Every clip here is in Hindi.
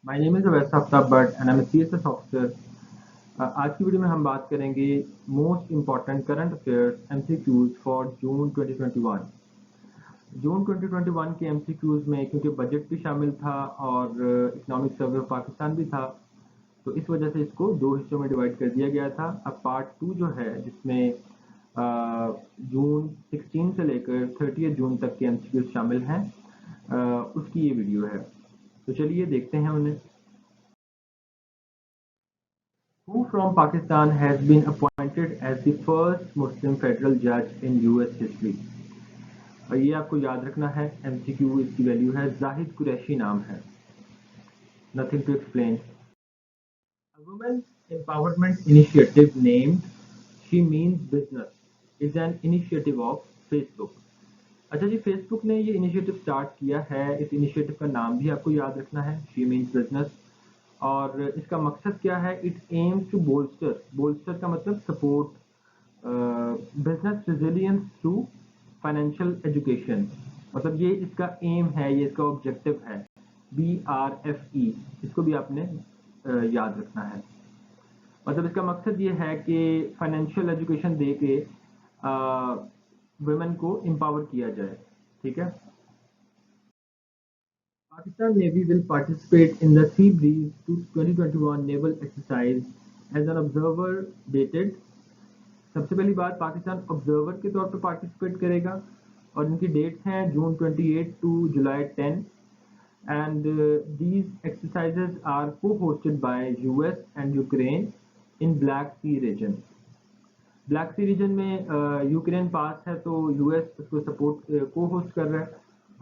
My name is Awais Aftab but and I am CSS officer. आज की वीडियो में हम बात करेंगे most important current affairs MCQs for जून 2021। जून 2021 के एमसीक्यूज में क्योंकि बजट भी शामिल था और इकोनॉमिक सर्वे ऑफ पाकिस्तान भी था, तो इस वजह से इसको दो हिस्सों में डिवाइड कर दिया गया था। अब पार्ट 2 जो है जिसमें जून 16 से लेकर 30 जून तक के एमसीक्यूज शामिल हैं, उसकी ये वीडियो है। तो चलिए देखते हैं उन्हें। Who from Pakistan has been appointed as the first Muslim federal judge in US history? और ये आपको याद रखना है, MCQ इसकी वैल्यू है, जाहिद कुरैशी नाम है। Nothing to explain. A women's empowerment initiative named She Means Business is an initiative of Facebook. अच्छा जी, फेसबुक ने ये इनिशिएटिव स्टार्ट किया है। इस इनिशिएटिव का नाम भी आपको याद रखना है, शी मीन्स बिजनेस। और इसका मकसद क्या है? इट एम्स टू बोल्स्टर का मतलब support business resilience through financial education. मतलब ये इसका एम है, ये इसका ऑब्जेक्टिव है, BRFE। इसको भी आपने याद रखना है। मतलब इसका मकसद ये है कि फाइनेंशियल एजुकेशन दे के वुमेन को एम्पावर किया जाए। ठीक है। Pakistan Navy will participate in the Sea Breeze 2021 naval exercise as an observer dated। सबसे पहली बात, पाकिस्तान ऑब्जर्वर के तौर पर पार्टिसिपेट करेगा और इनकी डेट्स हैं June 28 to July 10 and these exercises are co-hosted by US and Ukraine in Black Sea region। Black sea region में यूक्रेन पास है, तो यूएस उसको सपोर्ट को होस्ट कर रहा है,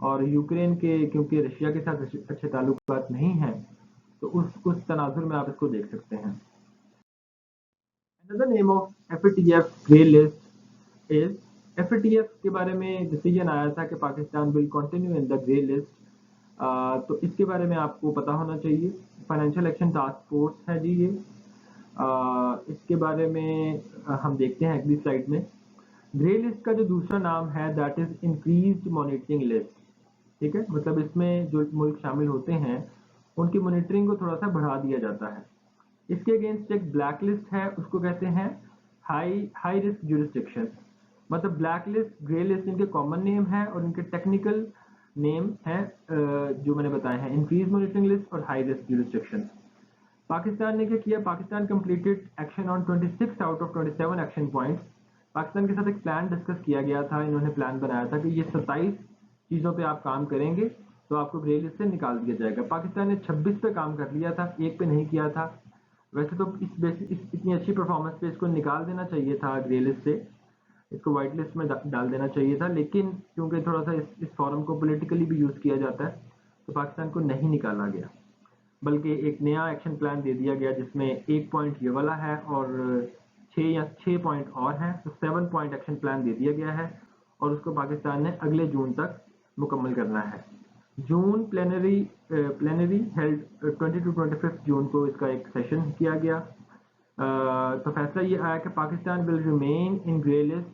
और यूक्रेन के क्योंकि रशिया के साथ अच्छे ताल्लुकात नहीं हैं, तो उस तनाजुर में आप इसको देख सकते हैं। Another name of FATF grey list is, FATF के बारे में डिसीजन आया था कि Pakistan will continue in the grey list. तो इसके बारे में आपको पता होना चाहिए। फाइनेंशियल एक्शन टास्क फोर्स है जी ये। इसके बारे में हम देखते हैं अगली स्लाइड में। ग्रे लिस्ट का जो दूसरा नाम है that is increased monitoring list. ठीक है, मतलब इसमें जो मुल्क शामिल होते हैं उनकी मॉनिटरिंग को थोड़ा सा बढ़ा दिया जाता है। इसके अगेंस्ट एक ब्लैक लिस्ट है, उसको कहते हैं हाई रिस्क जुरिस्डिक्शन। मतलब ब्लैक लिस्ट, ग्रे लिस्ट इनके कॉमन नेम है और इनके टेक्निकल नेम है जो मैंने बताए हैं, इंक्रीज मॉनिटरिंग लिस्ट और हाई रिस्क जुरिस्डिक्शन। पाकिस्तान ने क्या किया? Pakistan completed action on 26 out of 27 action points. Pakistan के साथ एक प्लान डिस्कस किया गया था। इन्होंने प्लान बनाया था कि ये 27 चीज़ों पे आप काम करेंगे तो आपको ग्रे लिस्ट से निकाल दिया जाएगा। पाकिस्तान ने 26 पे काम कर लिया था, एक पे नहीं किया था। वैसे तो इतनी अच्छी परफॉर्मेंस पे इसको निकाल देना चाहिए था ग्रे लिस्ट से, इसको व्हाइट लिस्ट में डाल देना चाहिए था, लेकिन क्योंकि थोड़ा सा इस फॉर्म को पॉलिटिकली भी यूज़ किया जाता है, तो पाकिस्तान को नहीं निकाला गया, बल्कि एक नया एक्शन प्लान दे दिया गया जिसमें एक पॉइंट ये वाला है और 6 पॉइंट और हैं। तो 7 पॉइंट एक्शन प्लान दे दिया गया है और उसको पाकिस्तान ने अगले जून तक मुकम्मल करना है। जून प्लेनरी हेल्ड 20 to 25 जून को इसका एक सेशन किया गया। तो फैसला ये आया कि Pakistan will remain in grey list.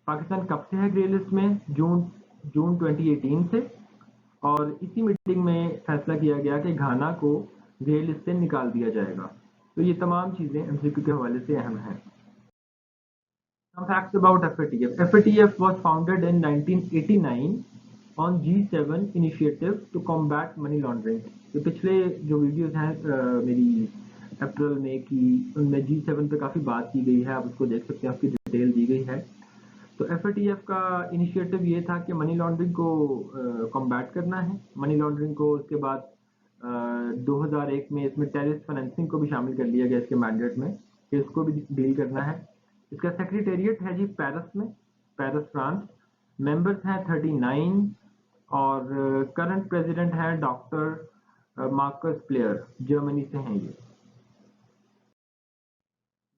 Pakistan कब से है ग्रे लिस्ट में? जून 2018 से। और इसी मीटिंग में फैसला किया गया कि घाना को ग्रे लिस्ट से निकाल दिया जाएगा। तो ये तमाम चीज़ें एमसीक्यू के हवाले से अहम हैं। Some facts about FATF. FATF was founded in 1989 on G7 initiative to combat money laundering। तो पिछले जो वीडियोस हैं मेरी अप्रैल में की, उनमें G7 पे काफ़ी बात की गई है, आप उसको देख सकते हैं, उसकी डिटेल दी गई है। तो FATF का इनिशिएटिव ये था कि मनी लॉन्ड्रिंग को कॉम्बैट करना है। मनी लॉन्ड्रिंग को उसके बाद 2001 में इसमें टेररिस्ट फाइनेंसिंग को भी शामिल कर लिया गया इसके मैंडेट में, कि इसको भी डील करना है। इसका सेक्रेटेरिएट है जी पेरिस में, पेरिस फ्रांस। मेंबर्स हैं 39 और करंट प्रेसिडेंट हैं डॉक्टर मार्कस प्लेयर, जर्मनी से हैं ये।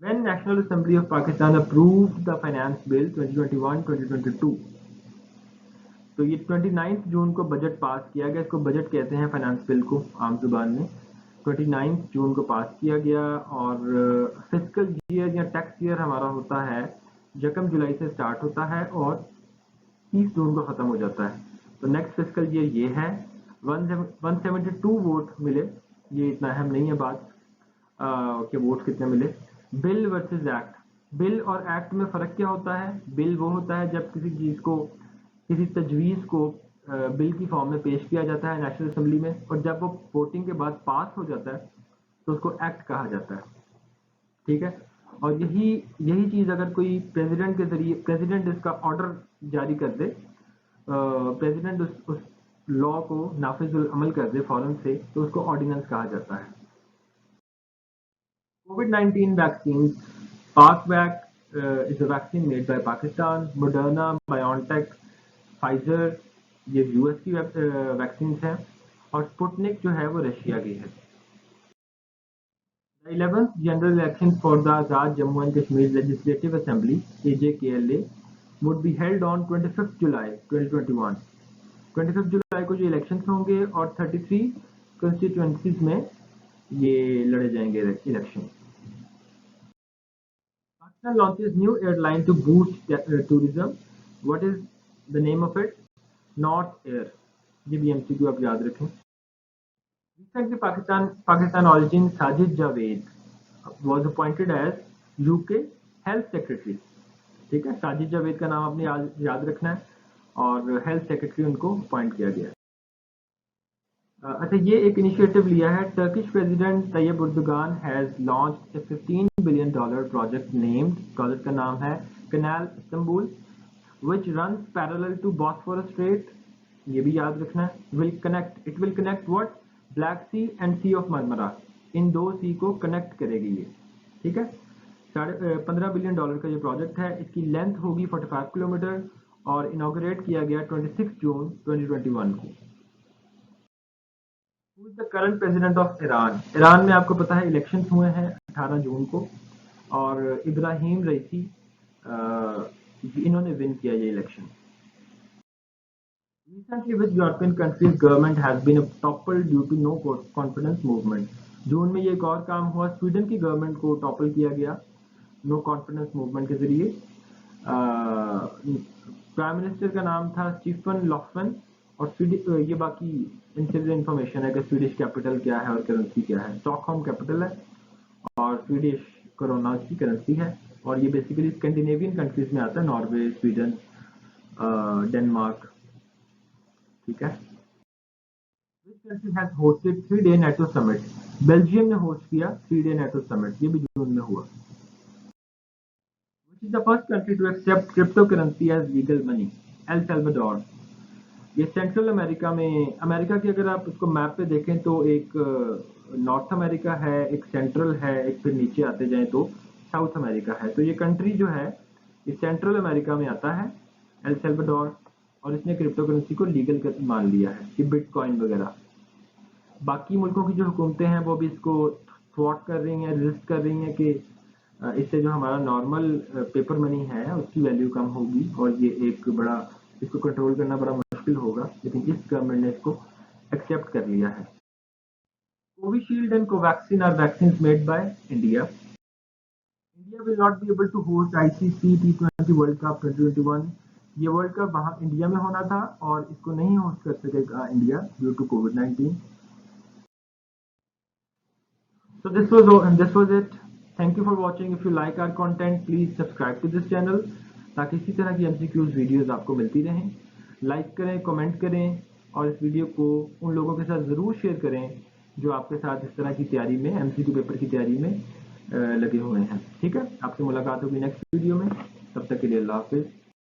When National Assembly of Pakistan approved the Finance Bill 2021-2022, तो ये 29 जून को बजट पास किया गया। इसको बजट कहते हैं फाइनेंस बिल को आम जुबान में। 29 जून को पास किया गया और फिस्कल ईयर या टैक्स ईयर हमारा होता है 1 जुलाई से स्टार्ट होता है और 30 जून को ख़त्म हो जाता है। तो नेक्स्ट फिस्कल ईयर ये है 172 वोट मिले, ये इतना अहम नहीं है बात कि वोट कितने मिले। बिल वर्सेस एक्ट, बिल और एक्ट में फ़र्क क्या होता है? बिल वो होता है जब किसी चीज़ को, किसी तजवीज़ को बिल की फॉर्म में पेश किया जाता है नेशनल असेंबली में, और जब वो वोटिंग के बाद पास हो जाता है तो उसको एक्ट कहा जाता है, ठीक है। और यही यही चीज़ अगर कोई प्रेसिडेंट के ज़रिए, प्रेसिडेंट इसका ऑर्डर जारी कर दे, प्रेसिडेंट उस लॉ को नाफिजुल अमल कर दे फ़ौरन से, तो उसको ऑर्डिनेंस कहा जाता है। COVID-19 vaccines, PakVac is a vaccine made by Pakistan, Moderna, BioNTech, Pfizer, ये यूएस की वैक्सीन हैं, और स्पुतनिक जो है वो रशिया की है। The 11th general election for the Azad Jammu and Kashmir Legislative Assembly (AJKLA) would be held on 25th July 2021. 25 जुलाई को जो इलेक्शंस होंगे और 33 कंस्टिट्यूएंसीज में ये लड़े जाएंगे election. Pakistan launches new airline to boost tourism. What is the name of it? North Air. ये भी MCQ आप याद रखें। Recently, Pakistan origin Sajid Javed was appointed as UK Health Secretary. ठीक है, साजिद जावेद का नाम आपने याद रखना है, और हेल्थ सेक्रेटरी उनको अपॉइंट किया गया। अच्छा, ये एक इनिशिएटिव लिया है। Turkish president Tayyip Erdogan has launched a $15 billion project named, project का नाम है canal Istanbul, which runs parallel to Bosphorus Strait. ये भी याद रखना है। It will connect what? Black Sea and Sea of Marmara. इन दो सी को कनेक्ट करेगी ये, ठीक है। $15 बिलियन का ये प्रोजेक्ट है। इसकी लेंथ होगी 45 किलोमीटर, और इनॉग्रेट किया गया 26 जून 2021 को। Who is the current president of Iran? Iran में आपको पता है इलेक्शन हुए हैं 18 जून को, और इब्राहिम रईसी इन्होंने विन किया ये election. Recently, which European country's government has been toppled due to no confidence movement? जून में ये एक और काम हुआ, स्वीडन की गवर्नमेंट को टॉपल किया गया नो कॉन्फिडेंस मूवमेंट के जरिए। प्राइम मिनिस्टर का नाम था स्टीफन लॉफवेन, और ये बाकी इनसे भी इंफॉर्मेशन है कि स्वीडिश कैपिटल क्या है और करेंसी क्या है। स्टॉकहोम कैपिटल है और स्वीडिश कोरोना की करेंसी है, और ये बेसिकली स्कैंडिनेवियन कंट्रीज में आता है, नॉर्वे, स्वीडन, डेनमार्क, ठीक है। Which country has hosted 3-day NATO summit? Belgium ने होस्ट किया 3-day NATO summit, ये भी जून में हुआ। Which is the first country to accept cryptocurrency as legal money? El Salvador. ये सेंट्रल अमेरिका में, अमेरिका की अगर आप उसको मैप पे देखें तो एक नॉर्थ अमेरिका है, एक सेंट्रल है, एक फिर नीचे आते जाएं तो साउथ अमेरिका है। तो ये कंट्री जो है ये सेंट्रल अमेरिका में आता है, एल सल्वाडोर, और इसने क्रिप्टो करेंसी को लीगल मान लिया है कि बिटकॉइन वगैरह। बाकी मुल्कों की जो हुकूमतें हैं वो भी इसको थ्वॉट कर रही हैं, रेजिस्ट कर रही हैं कि इससे जो हमारा नॉर्मल पेपर मनी है उसकी वैल्यू कम होगी, और ये एक बड़ा, इसको कंट्रोल करना बड़ा मुश्किल होगा, लेकिन इस गवर्नमेंट ने इसको एक्सेप्ट कर लिया है। Covishield and Covaxin are vaccines made by India. India will not be able to host ICC T20 world cup 2021। ये वर्ल्ड कप वहाँ इंडिया में होना था और इसको नहीं होस्ट कर सकेगा India due to COVID-19। So this was it. Thank you for watching. If you like our content, please subscribe to this channel ताकि इसी तरह की MCQs वीडियोस आपको मिलती रहें। लाइक करें, कमेंट करें, और इस वीडियो को उन लोगों के साथ ज़रूर शेयर करें जो आपके साथ इस तरह की तैयारी में, MCQ पेपर की तैयारी में लगे हुए हैं। ठीक है, आपसे मुलाकात होगी नेक्स्ट वीडियो में। तब तक के लिए अल्लाह हाफिज़।